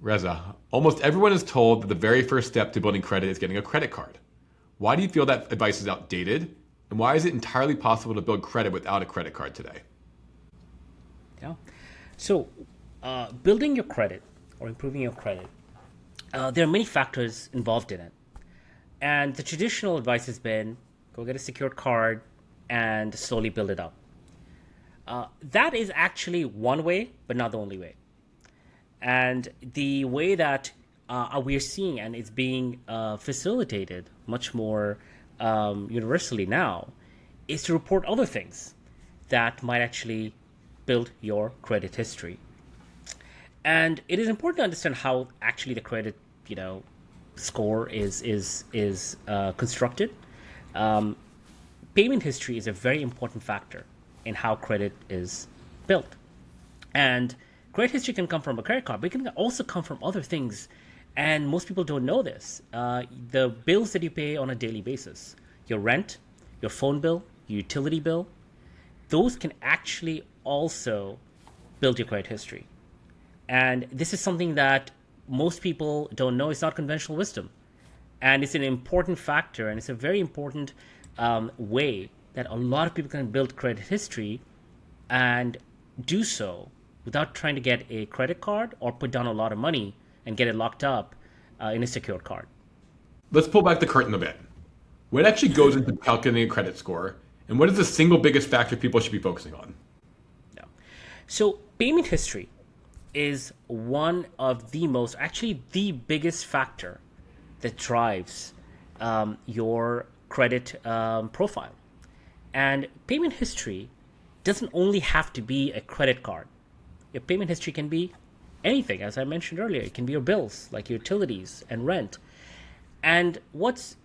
Reza, almost everyone is told that the very first step to building credit is getting a credit card. Why do you feel that advice is outdated? And why is it entirely possible to build credit without a credit card today? Yeah. So, building your credit or improving your credit, there are many factors involved in it. And the traditional advice has been go get a secured card and slowly build it up. That is actually one way, but not the only way. And the way that we're seeing and it's being facilitated much more universally now is to report other things that might actually build your credit history. And it is important to understand how actually the credit, score is constructed. Um, Payment history is a very important factor in how credit is built. And credit history can come from a credit card, but it can also come from other things. And most people don't know this. The bills that you pay on a daily basis, your rent, your phone bill, your utility bill, those can actually also build your credit history. And this is something that most people don't know. It's not conventional wisdom. And it's an important factor, and it's a very important way that a lot of people can build credit history and do so without trying to get a credit card or put down a lot of money and get it locked up in a secured card. Let's pull back the curtain a bit. What actually goes into calculating a credit score, and what is the single biggest factor people should be focusing on? Yeah. So payment history is one of the most, actually the biggest factor that drives your credit profile. And payment history doesn't only have to be a credit card. Your payment history can be anything, as I mentioned earlier. It can be your bills, like utilities and rent. And what's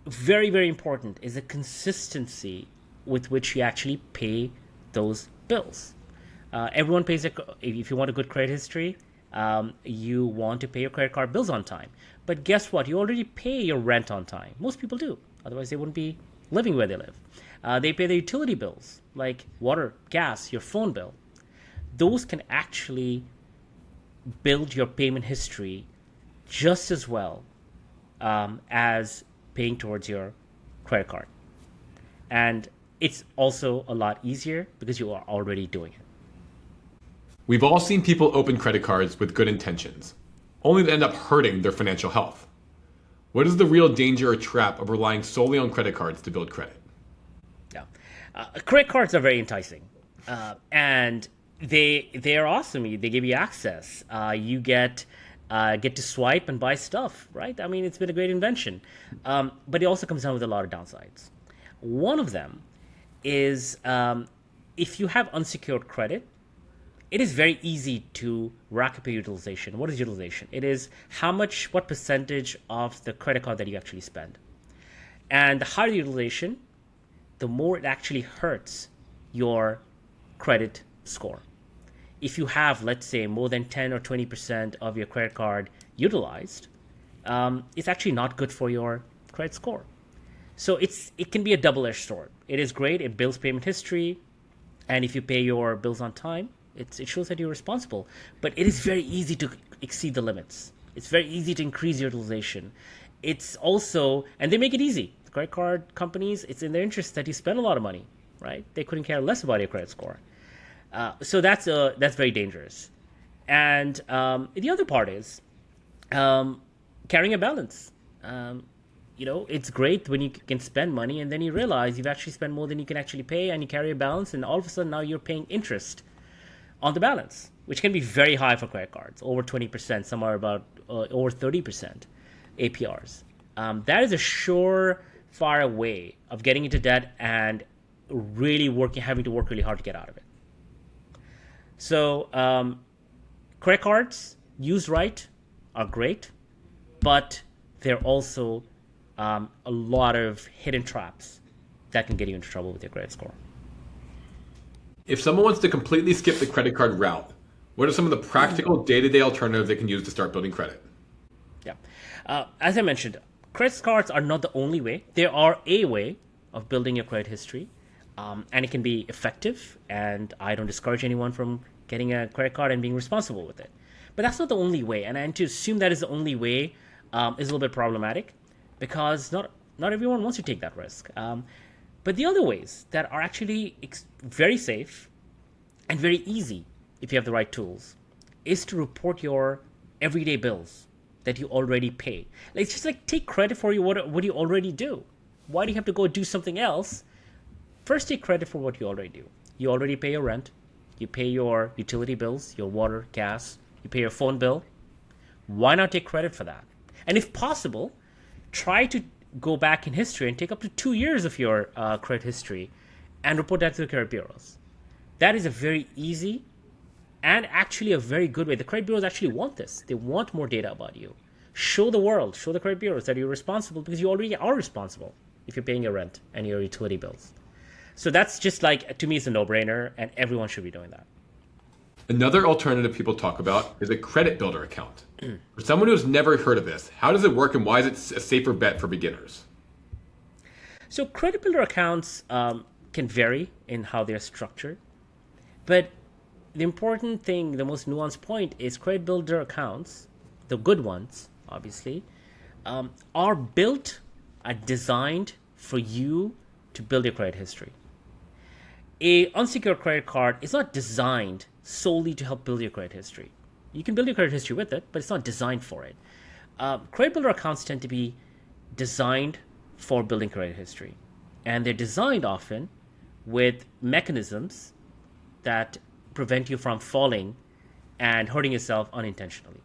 very, very important is the consistency with which you actually pay those bills. Everyone pays if you want a good credit history, you want to pay your credit card bills on time. But guess what? You already pay your rent on time. Most people do. Otherwise, they wouldn't be living where they live. They pay their utility bills, like water, gas, your phone bill. Those can actually build your payment history just as well as paying towards your credit card. And it's also a lot easier because you are already doing it. We've all seen people open credit cards with good intentions, only to end up hurting their financial health. What is the real danger or trap of relying solely on credit cards to build credit? Yeah, credit cards are very enticing, and they are awesome. They give you access. You get to swipe and buy stuff, right? I mean, it's been a great invention, but it also comes down with a lot of downsides. One of them is if you have unsecured credit, it is very easy to rack up your utilization. What is utilization? It is what percentage of the credit card that you actually spend. And the higher the utilization, the more it actually hurts your credit score. If you have, let's say, more than 10 or 20% of your credit card utilized, it's actually not good for your credit score. So it can be a double-edged sword. It is great. It builds payment history. And if you pay your bills on time, it shows that you're responsible. But it is very easy to exceed the limits. It's very easy to increase your utilization. It's also, and they make it easy. The credit card companies, it's in their interest that you spend a lot of money, right? They couldn't care less about your credit score. So that's very dangerous. And the other part is carrying a balance. It's great when you can spend money and then you realize you've actually spent more than you can actually pay, and you carry a balance, and all of a sudden now you're paying interest on the balance, which can be very high for credit cards, over 20%, some are about over 30% APRs. That is a far way of getting into debt and really having to work really hard to get out of it. So credit cards used right are great, but they're also a lot of hidden traps that can get you into trouble with your credit score. If someone wants to completely skip the credit card route, what are some of the practical day-to-day alternatives they can use to start building credit? Yeah. As I mentioned, credit cards are not the only way. They are a way of building your credit history, and it can be effective, and I don't discourage anyone from getting a credit card and being responsible with it. But that's not the only way, and to assume that is the only way is a little bit problematic, because not everyone wants to take that risk. But the other ways that are actually very safe and very easy, if you have the right tools, is to report your everyday bills that you already pay. Like, it's just like take credit for what you already do. Why do you have to go do something else? First, take credit for what you already do. You already pay your rent, you pay your utility bills, your water, gas, you pay your phone bill. Why not take credit for that? And if possible, try to go back in history and take up to 2 years of your credit history and report that to the credit bureaus. That is a very easy and actually a very good way. The credit bureaus actually want this. They want more data about you. Show the world, show the credit bureaus that you're responsible, because you already are responsible if you're paying your rent and your utility bills. So that's just like, to me, it's a no-brainer, and everyone should be doing that. Another alternative people talk about is a credit builder account. For someone who has never heard of this, how does it work and why is it a safer bet for beginners? So credit builder accounts can vary in how they're structured, but the important thing, the most nuanced point, is credit builder accounts, the good ones, obviously, are built, are designed for you to build your credit history. A unsecured credit card is not designed solely to help build your credit history. You can build your credit history with it, but it's not designed for it. Credit builder accounts tend to be designed for building credit history, and they're designed often with mechanisms that prevent you from falling and hurting yourself unintentionally.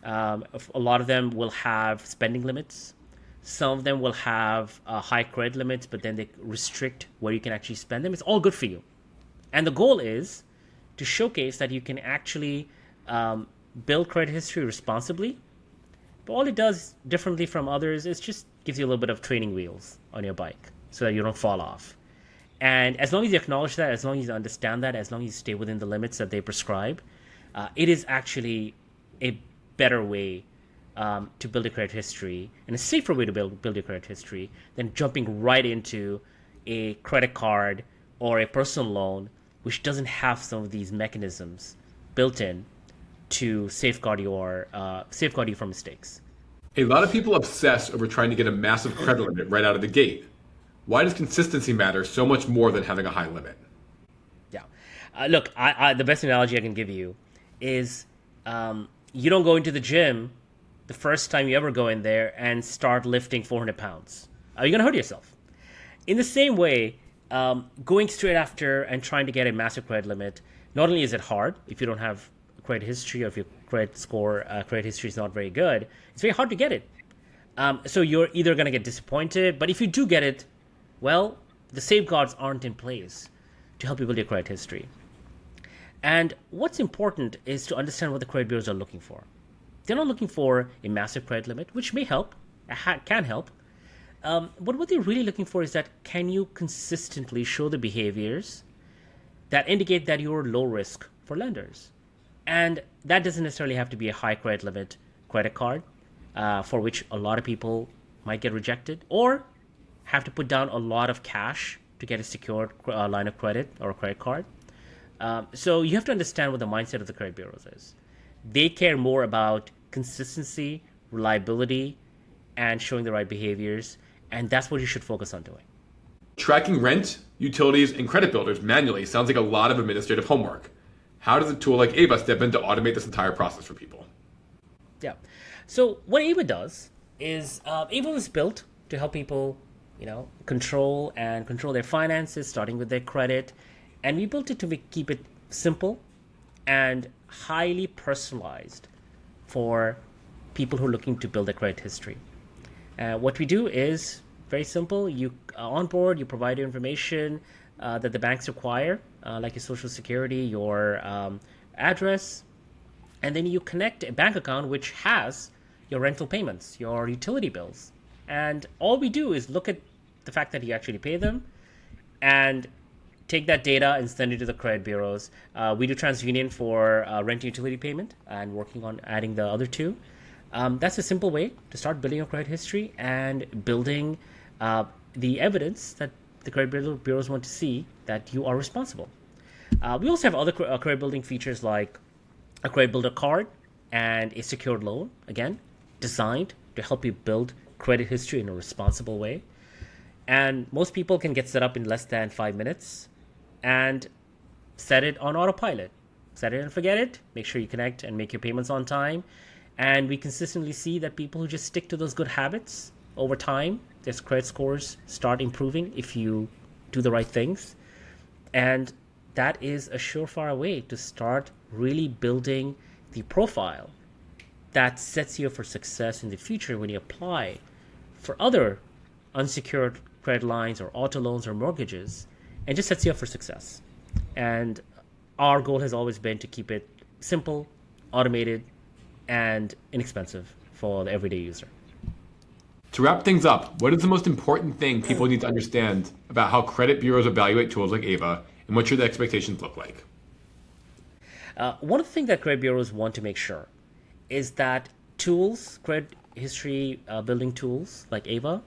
A lot of them will have spending limits. Some of them will have high credit limits, but then they restrict where you can actually spend them. It's all good for you. And the goal is to showcase that you can actually build credit history responsibly. But all it does differently from others is just gives you a little bit of training wheels on your bike so that you don't fall off. And as long as you acknowledge that, as long as you understand that, as long as you stay within the limits that they prescribe, it is actually a better way to build a credit history, and a safer way to build your credit history than jumping right into a credit card or a personal loan, which doesn't have some of these mechanisms built in to safeguard you from mistakes. A lot of people obsess over trying to get a massive credit limit right out of the gate. Why does consistency matter so much more than having a high limit? Yeah. Look, the best analogy I can give you is you don't go into the gym the first time you ever go in there and start lifting 400 pounds. You're going to hurt yourself. In the same way, going straight after and trying to get a massive credit limit, not only is it hard if you don't have credit history, or if your credit history is not very good, it's very hard to get it. So you're either going to get disappointed, but if you do get it, well, the safeguards aren't in place to help you build your credit history. And what's important is to understand what the credit bureaus are looking for. They're not looking for a massive credit limit, which may help, can help. But what they're really looking for is that, can you consistently show the behaviors that indicate that you're low risk for lenders? And that doesn't necessarily have to be a high credit limit credit card, for which a lot of people might get rejected, or have to put down a lot of cash to get a secured line of credit or a credit card. So you have to understand what the mindset of the credit bureaus is. They care more about consistency, reliability, and showing the right behaviors, and that's what you should focus on doing. Tracking rent, utilities, and credit builders manually sounds like a lot of administrative homework. How does a tool like Ava step in to automate this entire process for people? Yeah. So what Ava does is Ava was built to help people, control their finances, starting with their credit, and we built it to keep it simple and highly personalized for people who are looking to build a credit history. What we do is very simple. You onboard, you provide your information that the banks require, like your social security, your address, and then you connect a bank account which has your rental payments, your utility bills. And all we do is look at the fact that you actually pay them and take that data and send it to the credit bureaus. We do TransUnion for rent and utility payment, and working on adding the other two. That's a simple way to start building your credit history and building the evidence that the credit bureaus want to see that you are responsible. We also have other credit building features like a credit builder card and a secured loan, again, designed to help you build credit history in a responsible way. And most people can get set up in less than 5 minutes and set it on autopilot. Set it and forget it. Make sure you connect and make your payments on time. And we consistently see that people who just stick to those good habits over time, their credit scores start improving if you do the right things. And that is a surefire way to start really building the profile that sets you up for success in the future when you apply for other unsecured credit lines or auto loans or mortgages, and just sets you up for success. And our goal has always been to keep it simple, automated, and inexpensive for the everyday user. To wrap things up, what is the most important thing people need to understand about how credit bureaus evaluate tools like Ava, and what should the expectations look like? One of the things that credit bureaus want to make sure is that tools, credit history building tools like Ava,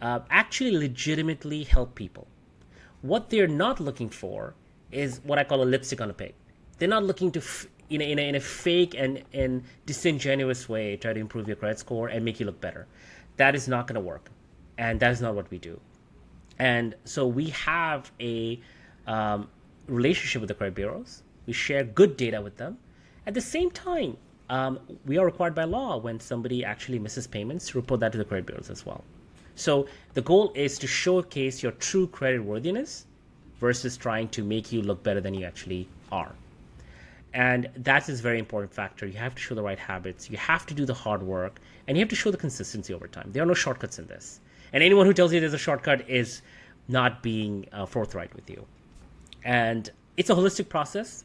actually legitimately help people. What they're not looking for is what I call a lipstick on a pig. They're not looking to, in a fake and disingenuous way, try to improve your credit score and make you look better. That is not going to work, and that is not what we do. And so we have a relationship with the credit bureaus. We share good data with them. At the same time, we are required by law when somebody actually misses payments to report that to the credit bureaus as well. So the goal is to showcase your true credit worthiness versus trying to make you look better than you actually are. And that is a very important factor. You have to show the right habits. You have to do the hard work, and you have to show the consistency over time. There are no shortcuts in this. And anyone who tells you there's a shortcut is not being forthright with you. And it's a holistic process,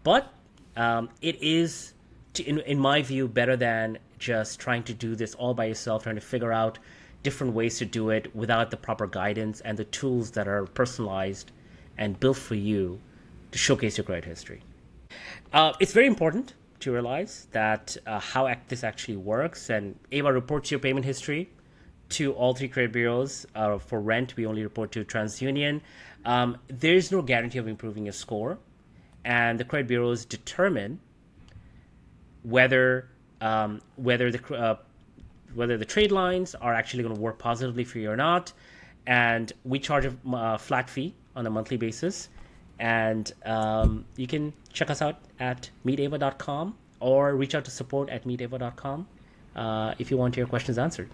but it is, in my view, better than just trying to do this all by yourself, trying to figure out different ways to do it without the proper guidance and the tools that are personalized and built for you to showcase your credit history. It's very important to realize that how this actually works, and Ava reports your payment history to all three credit bureaus. For rent, we only report to TransUnion. There is no guarantee of improving your score, and the credit bureaus determine whether the trade lines are actually going to work positively for you or not. And we charge a flat fee on a monthly basis. And you can check us out at meetava.com or reach out to support@meetava.com if you want your questions answered.